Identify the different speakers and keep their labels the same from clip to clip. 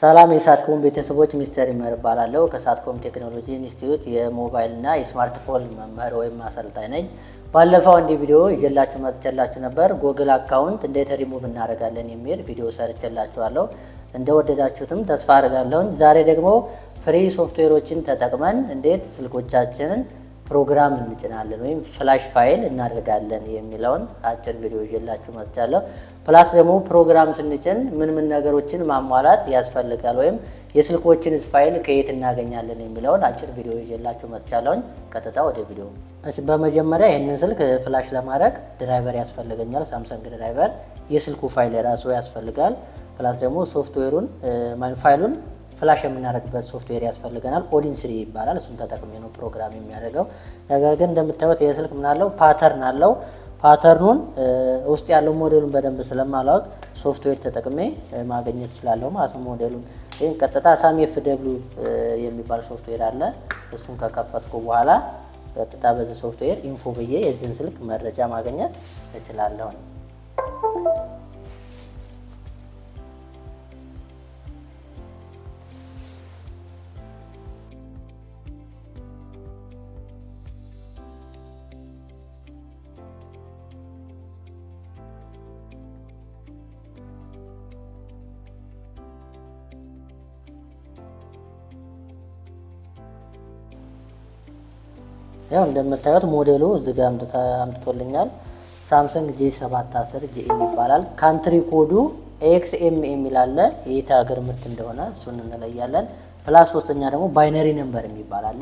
Speaker 1: ሰላም የሳትኮም ቤተሰቦች ሚስተር ይመር እባላለሁ። ከሳትኮም ቴክኖሎጂ ኢንስቲትዩት የሞባይል እና የስማርትፎን መምህር ወይም አሰልጣኝ ነኝ። ባለፈው አንድ ቪዲዮ ይዤላችሁ መጥቻላችሁ ነበር። ጉግል አካውንት እንዴት ሪሙቭ እናደርጋለን የሚል ቪዲዮ ሰርቼላችኋለሁ። እንደወደዳችሁትም ተስፋ አደርጋለሁ። ዛሬ ደግሞ ፍሪ ሶፍትዌሮችን ተጠቅመን እንዴት ስልኮቻችንን ፕሮግራም እንጭናለን ወይም ፍላሽ ፋይል እናደርጋለን የሚለውን አጭር ቪዲዮ ይዤላችሁ መጥቻለሁ። ፕላስ ደግሞ ፕሮግራም ስንጭን ምን ነገሮችን ማሟላት ያስፈልጋል ወይም የስልኮችን ፋይል ከየት እናገኛለን የሚለውን አጭር ቪዲዮ ይዤላችሁ መጥቻለሁ። ቀጥታ ወደ ቪዲዮ። በመጀመሪያ ይህንን ስልክ ፍላሽ ለማድረግ ድራይቨር ያስፈልገኛል። ሳምሰንግ ድራይቨር፣ የስልኩ ፋይል ራሱ ያስፈልጋል። ፕላስ ደግሞ ሶፍትዌሩን ፋይሉን ፍላሽ የምናደርግበት ሶፍትዌር ያስፈልገናል። ኦዲን 3 ይባላል። እሱን ተጠቅሜ ነው ፕሮግራም የሚያደርገው። ነገር ግን እንደምታዩት የስልክ ምን አለው ፓተርን አለው። ፓተርኑን ውስጥ ያለው ሞዴሉን በደንብ ስለማላውቅ ሶፍትዌር ተጠቅሜ ማግኘት እችላለሁ ማለት ነው። ሞዴሉን ይሄን ቀጥታ ሳሚ FW የሚባል ሶፍትዌር አለ። እሱን ከከፈትኩ በኋላ ቀጥታ በዚህ ሶፍትዌር ኢንፎ ብዬ የዚህን ስልክ መረጃ ማግኘት እችላለሁ። ያው እንደምታዩት ሞዴሉ እዚህ ጋር አምጥቶልኛል። ሳምሰንግ J710 JN ይባላል። ካንትሪ ኮዱ AXM የሚል አለ። የት ሀገር ምርት እንደሆነ እሱን እንለያለን። ፕላስ ሶስተኛ ደግሞ ባይነሪ ነምበር የሚባል አለ።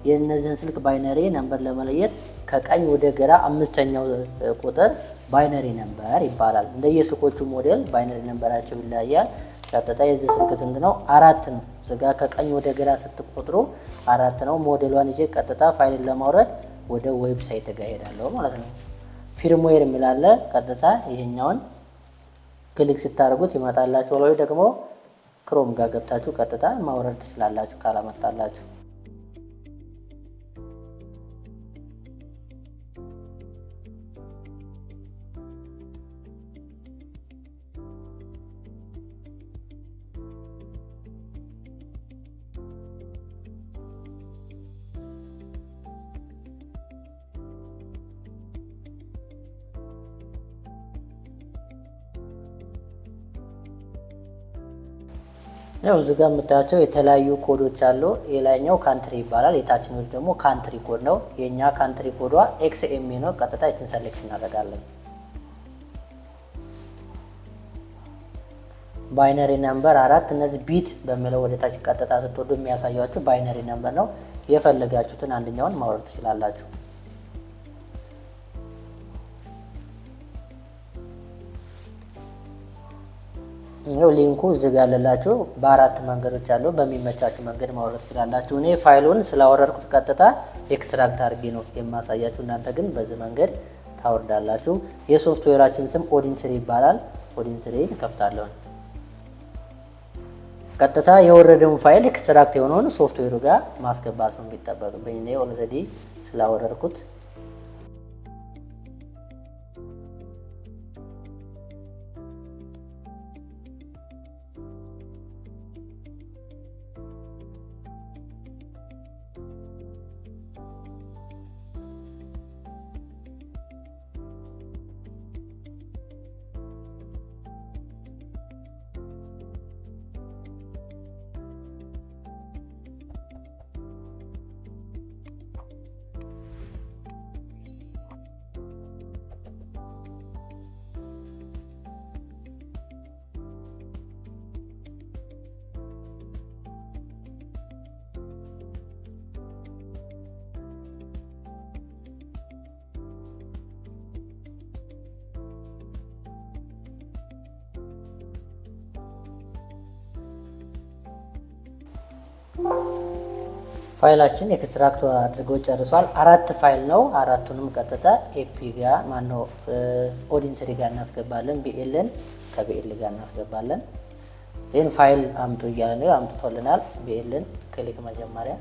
Speaker 1: የእነዚህን ስልክ ባይነሪ ነምበር ለመለየት ከቀኝ ወደ ግራ አምስተኛው ቁጥር ባይነሪ ነምበር ይባላል። እንደየስልኮቹ ሞዴል ባይነሪ ነምበራቸው ይለያያል። ቀጥታ የዚህ ስልክ ስንት ነው? 4 ነው። እዚጋ ከቀኝ ወደ ግራ ስትቆጥሩ 4 ነው። ሞዴሏን ይዤ ቀጥታ ፋይልን ለማውረድ ወደ ዌብሳይት ጋር ሄዳለሁ ማለት ነው። ፊርምዌር የሚላለ ቀጥታ ይሄኛውን ክሊክ ስታደርጉት ይመጣላችሁ። ወይ ደግሞ ክሮም ጋር ገብታችሁ ቀጥታ ማውረድ ትችላላችሁ ካላመጣላችሁ። ያው እዚህ ጋር የምታያቸው የተለያዩ ኮዶች አሉ። የላይኛው ካንትሪ ይባላል፣ የታችኛው ደግሞ ካንትሪ ኮድ ነው። የኛ ካንትሪ ኮዷ XM ነው። ቀጥታ እችን ሰሌክት እናደርጋለን። ባይነሪ ነምበር 4 እነዚህ ቢት በሚለው ወደ ታች ቀጥታ ስትወዱ የሚያሳያችሁ ባይነሪ ነምበር ነው። የፈለጋችሁትን አንደኛውን ማውረድ ትችላላችሁ። ይሄው ሊንኩ እዚህ ጋር አለላችሁ። በአራት መንገዶች አሉ። በሚመቻችሁ መንገድ ማውረድ ትችላላችሁ። እኔ ፋይሉን ስላወረድኩት ቀጥታ ኤክስትራክት አድርጌ ነው የማሳያችሁ። እናንተ ግን በዚህ መንገድ ታወርዳላችሁ። የሶፍትዌራችን ስም ኦዲን 3 ይባላል። ኦዲን 3 ከፍታለሁ። ቀጥታ የወረደውን ፋይል ኤክስትራክት የሆነውን ሶፍትዌሩ ጋር ማስገባት ነው የሚጠበቅብኝ። እኔ ኦልሬዲ ስላወረድኩት ፋይላችን ኤክስትራክት አድርጎ ጨርሷል። 4 ፋይል ነው። አራቱንም ቀጥታ ኤፒ ጋር ማነው ኦዲን 3 ጋር እናስገባለን። ቢኤልን ከቢኤል ጋር እናስገባለን። ይህን ፋይል አምጡ እያለ ነው። አምጥቶልናል። ቢኤልን ክሊክ መጀመሪያ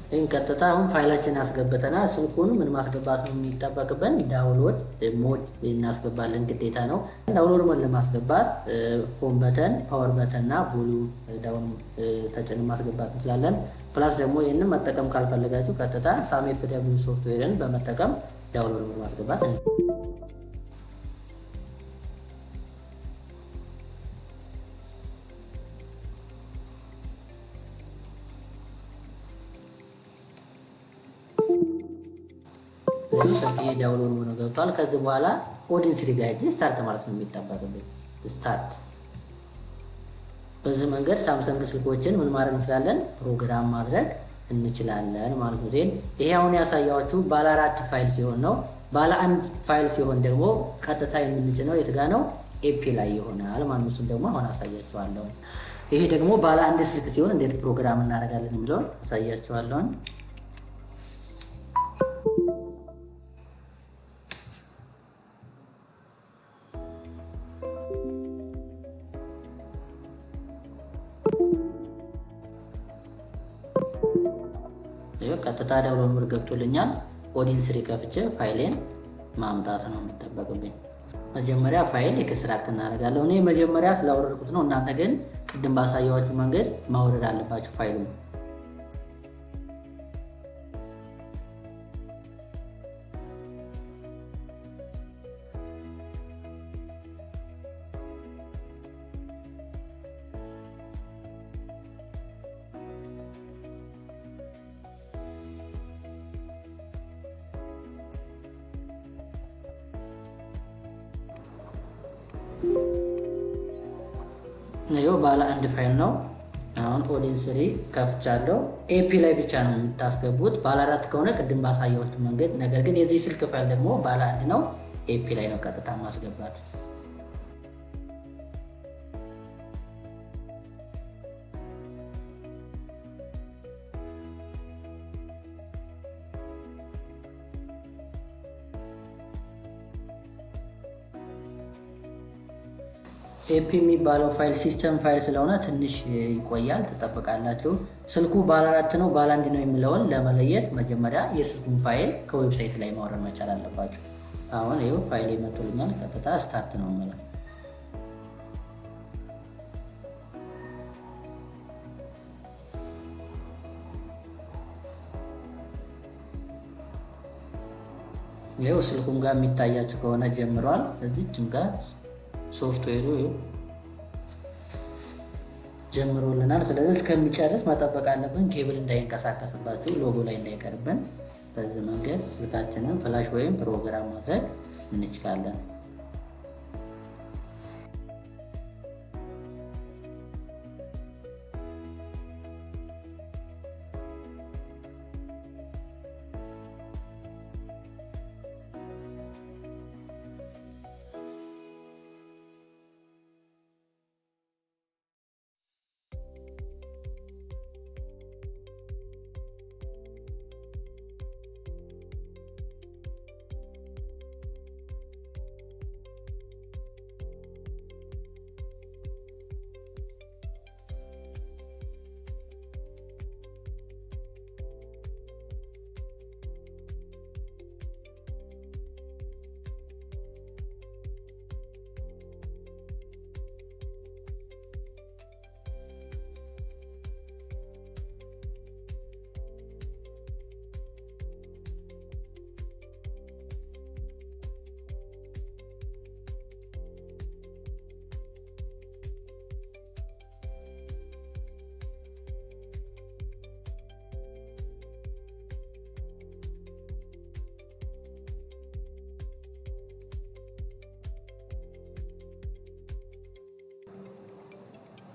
Speaker 1: ይህን ቀጥታ አሁን ፋይላችን አስገብተናል። ስልኩን ምን ማስገባት ነው የሚጠበቅብን? ዳውንሎድ ሞድ እናስገባለን፣ ግዴታ ነው። ዳውንሎድ ሞድ ለማስገባት ሆም በተን፣ ፓወር በተን እና ቮሊዩም ዳውን ተጭን ማስገባት እንችላለን። ፕላስ ደግሞ ይህንን መጠቀም ካልፈለጋችሁ ቀጥታ ሳም ኤፍደብሊው ሶፍትዌርን በመጠቀም ዳውንሎድ ሞድ ማስገባት ስልክ ዳውንሎድ ሆኖ ገብቷል። ከዚህ በኋላ ኦዲንስ ሪጋይድ ስታርት ማለት ነው የሚጠበቅብን። ስታርት በዚህ መንገድ ሳምሰንግ ስልኮችን ምን ማድረግ እንችላለን? ፕሮግራም ማድረግ እንችላለን ማለት ነው። ይሄ አሁን ያሳያችሁ ባለ 4 ፋይል ሲሆን ነው። ባለ 1 ፋይል ሲሆን ደግሞ ቀጥታ የምንጭነው የት ጋር ነው? ኤፒ ላይ ይሆናል ማለት ነው። እሱን ደግሞ አሁን አሳያችኋለሁ። ይሄ ደግሞ ባለ 1 ስልክ ሲሆን እንዴት ፕሮግራም እናደርጋለን የሚለውን አሳያችኋለሁ። ቀጥታ ዳውንሎድ ሞድ ገብቶልኛል። ኦዲንስ ከፍቼ ፋይሌን ማምጣት ነው የሚጠበቅብኝ። መጀመሪያ ፋይል ኤክስትራክት እናደርጋለሁ። እኔ መጀመሪያ ስላወረድኩት ነው። እናንተ ግን ቅድም ባሳየኋችሁ መንገድ ማውረድ አለባችሁ ፋይሉ። ነው ባለ 1 ፋይል ነው። አሁን ኦዲንስ ከፍቻለሁ። ኤፒ ላይ ብቻ ነው የምታስገቡት። ባለ 4 ከሆነ ቅድም ባሳየኋችሁ መንገድ። ነገር ግን የዚህ ስልክ ፋይል ደግሞ ባለ 1 ነው። ኤፒ ላይ ነው ቀጥታ ማስገባት። ኤፒ የሚባለው ፋይል ሲስተም ፋይል ስለሆነ ትንሽ ይቆያል፣ ትጠብቃላችሁ። ስልኩ ባለ 4 ነው ባለ 1 ነው የሚለውን ለመለየት መጀመሪያ የስልኩን ፋይል ከዌብሳይት ላይ ማውረድ መቻል አለባችሁ። አሁን ይኸው ፋይል ይመጡልኛል። ቀጥታ ስታርት ነው ማለት ይኸው ስልኩን ጋር የሚታያችሁ ከሆነ ጀምሯል። እዚህም ጋር ሶፍትዌሩ ጀምሮልናል። ስለዚህ እስከሚጨርስ መጠበቅ አለብን። ኬብል እንዳይንቀሳቀስባችሁ፣ ሎጎ ላይ እንዳይቀርብን። በዚህ መንገድ ስልካችንን ፍላሽ ወይም ፕሮግራም ማድረግ እንችላለን።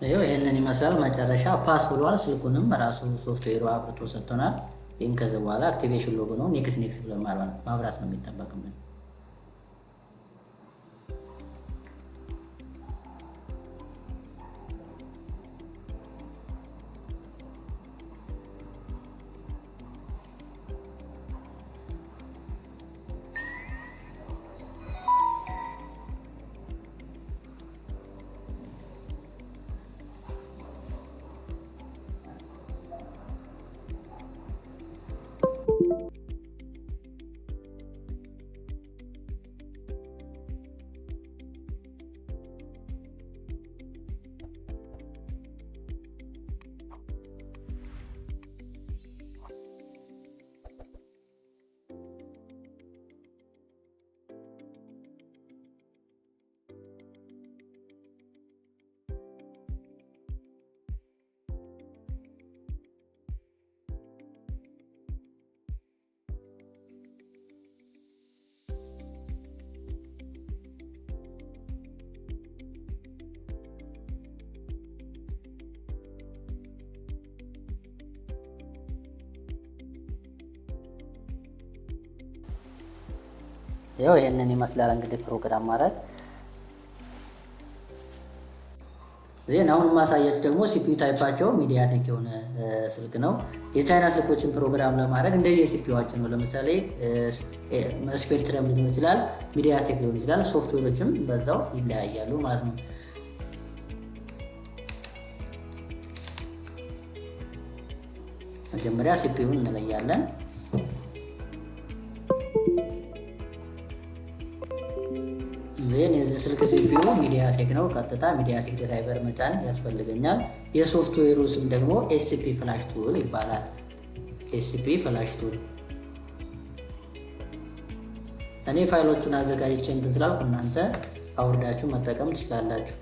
Speaker 1: ይሄንን ይመስላል። መጨረሻ ፓስ ብሏል። ስልኩንም ራሱ ሶፍትዌሩ አብርቶ ሰጥቶናል። ይሄን ከዚህ በኋላ አክቲቬሽን ሎጎ ነው ኔክስት ብለን ማብራት ነው የሚጠበቅብን። ያው ይሄንን ይመስላል እንግዲህ ፕሮግራም ማድረግ። ዜን አሁን ማሳያችሁ ደግሞ ሲፒዩ ታይፓቸው ሚዲያቴክ የሆነ ስልክ ነው። የቻይና ስልኮችን ፕሮግራም ለማድረግ እንደየ ሲፒዩዋችን ነው። ለምሳሌ ስፔክትረም ሊሆን ይችላል፣ ሚዲያቴክ ሊሆን ይችላል። ሶፍትዌሮችም በዛው ይለያያሉ ማለት ነው። መጀመሪያ ሲፒዩን እንለያለን። ዜን የዚህ ስልክ ሲፒዩ ሚዲያቴክ ነው። ቀጥታ ሚዲያቴክ ድራይቨር መጫን ያስፈልገኛል። የሶፍትዌሩ ስም ደግሞ ኤስፒ ፍላሽ ቱል ይባላል። ኤስፒ ፍላሽ ቱል። እኔ ፋይሎቹን አዘጋጅቼ እንትን ስላልኩ እናንተ አውርዳችሁ መጠቀም ትችላላችሁ።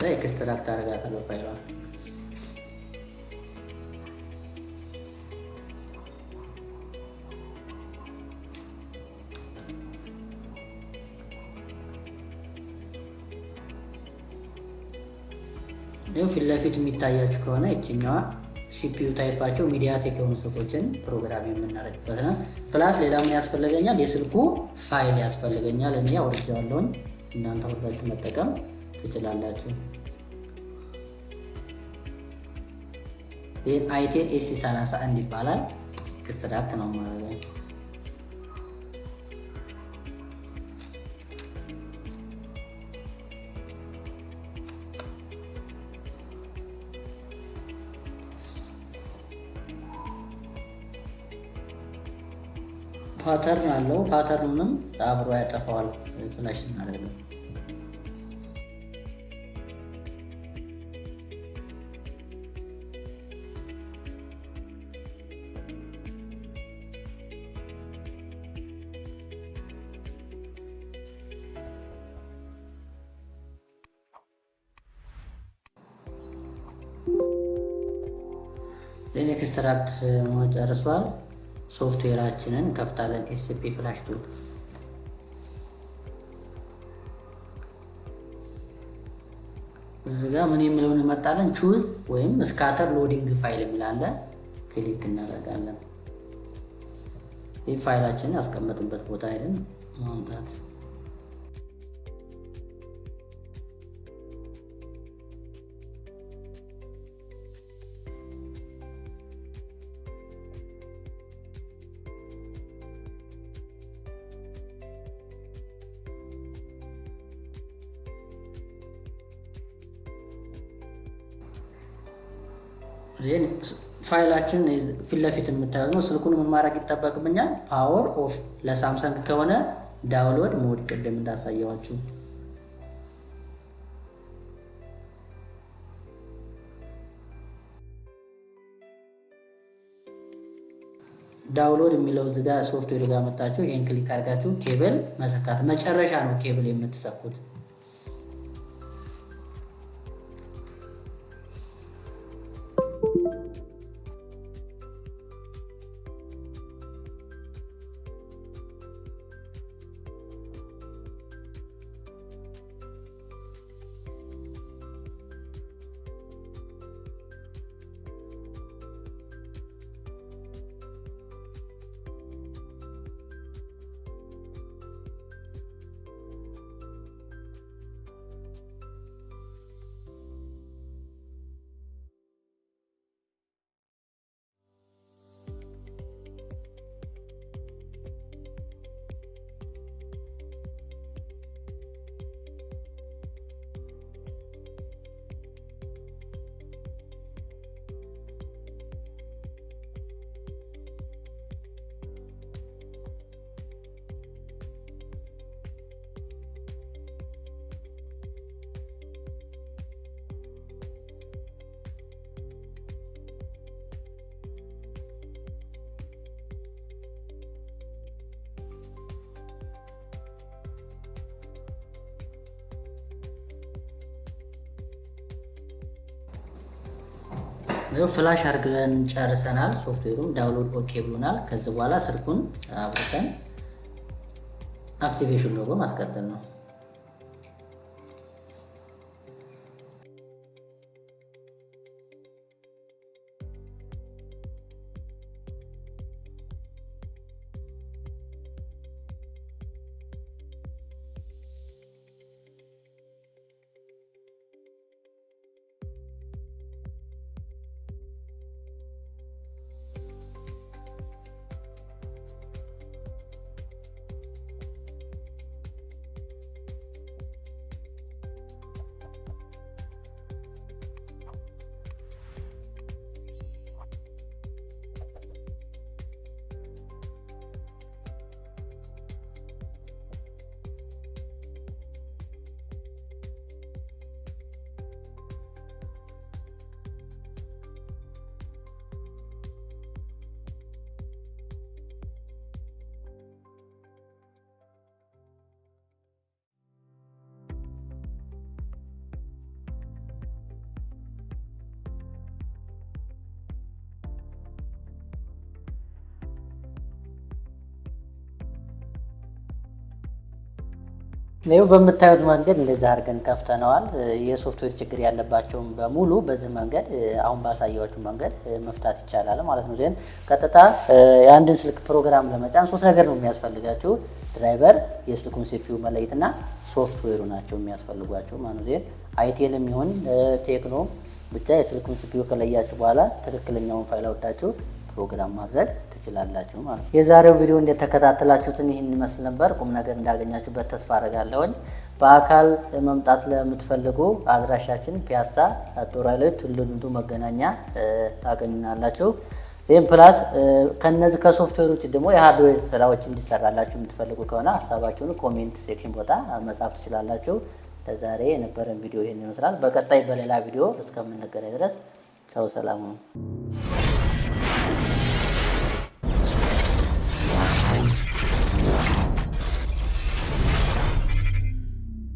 Speaker 1: ኤክስትራክት አደርጋታለሁ ፋይሏን። ይኸው ፊት ለፊት የሚታያችሁ ከሆነ ይችኛዋ ሲፒዩ ታይፓቸው ሚዲያቴክ የሆኑ ስልኮችን ፕሮግራም የምናደርግበት ነው። ፕላስ ሌላ ምን ያስፈልገኛል? የስልኩ ፋይል ያስፈልገኛል። እኔ አውርጄዋለሁኝ፣ እናንተ አውርዳችሁ መጠቀም ትችላላችሁ። ይህ አይቴል ኤሲ31 ይባላል። ኤክስትራክት ነው ማለት ነው። ፓተርን አለው። ፓተርኑንም አብሮ ያጠፋዋል ፍላሽ ስናደርገው። ኤክስትራክት ጨርሷል። ሶፍትዌራችንን ከፍታለን። ኤስፒ ፍላሽ ቱል እዚህ ጋር ምን የሚለውን እንመርጣለን። ቹዝ ወይም ስካተር ሎዲንግ ፋይል የሚላለ ክሊክ እናደርጋለን። ይህ ፋይላችንን ያስቀመጥንበት ቦታ ሄደን ማምጣት። ፋይላችን ፊት ለፊት የምታዩት ነው። ስልኩን ምን ማድረግ ይጠበቅብኛል? ፓወር ኦፍ ለሳምሰንግ ከሆነ ዳውንሎድ ሞድ ቅድም እንዳሳየዋችሁ ዳውንሎድ የሚለው እዚህ ጋር ሶፍትዌር ጋር መጣችሁ። ይሄን ክሊክ አድርጋችሁ ኬብል መሰካት። መጨረሻ ነው ኬብል የምትሰኩት። ፍላሽ አድርገን ጨርሰናል። ሶፍትዌሩን ዳውንሎድ ኦኬ ብሎናል። ከዚህ በኋላ ስልኩን አብርተን አክቲቬሽን ሎጎ ማስቀጠል ነው። ነው በምታዩት መንገድ እንደዛ አድርገን ከፍተነዋል። የሶፍትዌር ችግር ያለባቸውን በሙሉ በዚህ መንገድ አሁን ባሳያችሁ መንገድ መፍታት ይቻላል ማለት ነው። ዜን ቀጥታ የአንድን ስልክ ፕሮግራም ለመጫን ሶስት ነገር ነው የሚያስፈልጋችሁ። ድራይቨር፣ የስልኩን ሲፒዩ መለየትና ሶፍትዌሩ ናቸው የሚያስፈልጓቸው ማለት ነው። ዜን አይቴልም ይሁን ቴክኖ ብቻ የስልኩን ሲፒዩ ከለያችሁ በኋላ ትክክለኛውን ፋይል አውጣችሁ ፕሮግራም ማድረግ ትችላላችሁ ማለት ነው። የዛሬው ቪዲዮ እንደተከታተላችሁትን ይህን ይመስል ነበር። ቁም ነገር እንዳገኛችሁበት ተስፋ አደርጋለሁኝ። በአካል መምጣት ለምትፈልጉ አድራሻችን ፒያሳ ጦር ኃይሎች ቱሉ ዲምቱ መገናኛ ታገኙናላችሁ። ይህም ፕላስ ከነዚህ ከሶፍትዌር ውጭ ደግሞ የሃርድዌር ስራዎች እንዲሰራላችሁ የምትፈልጉ ከሆነ ሀሳባችሁን ኮሜንት ሴክሽን ቦታ መጻፍ ትችላላችሁ። ለዛሬ የነበረን ቪዲዮ ይሄን ይመስላል። በቀጣይ በሌላ ቪዲዮ እስከምንገናኝ ድረስ ቻው፣ ሰላም ነው።